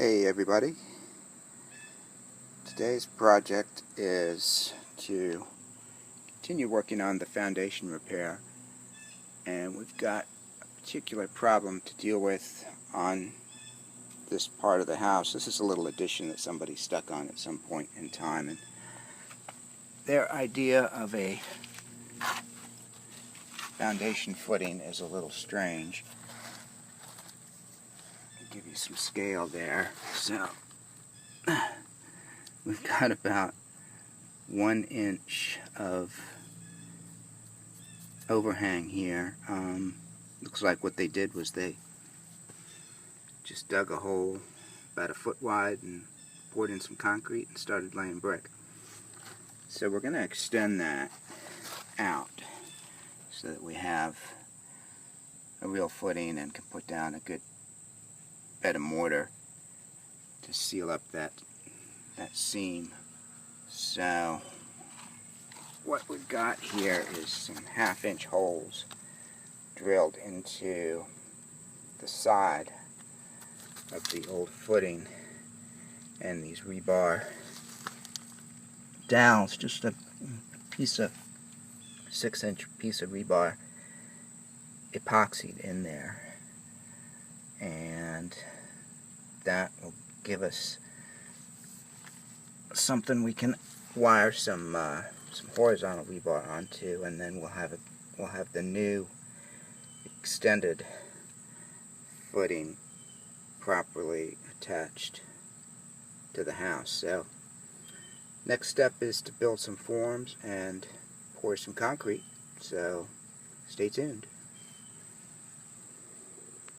Hey everybody, today's project is to continue working on the foundation repair, and we've got a particular problem to deal with on this part of the house. This is a little addition that somebody stuck on at some point in time, and their idea of a foundation footing is a little strange. I'll give you some scale there. So we've got about 1 inch of overhang here. Looks like what they did was they just dug a hole about 1 foot wide and poured in some concrete and started laying brick. So we're going to extend that out so that we have a real footing and can put down a good bed of mortar to seal up that seam. So what we've got here is some 1/2 inch holes drilled into the side of the old footing, and these rebar dowels, just a piece of 6-inch piece of rebar epoxied in there, and that will give us something we can wire some horizontal rebar onto, and then we'll have the new extended footing properly attached to the house. So next step is to build some forms and pour some concrete, so stay tuned.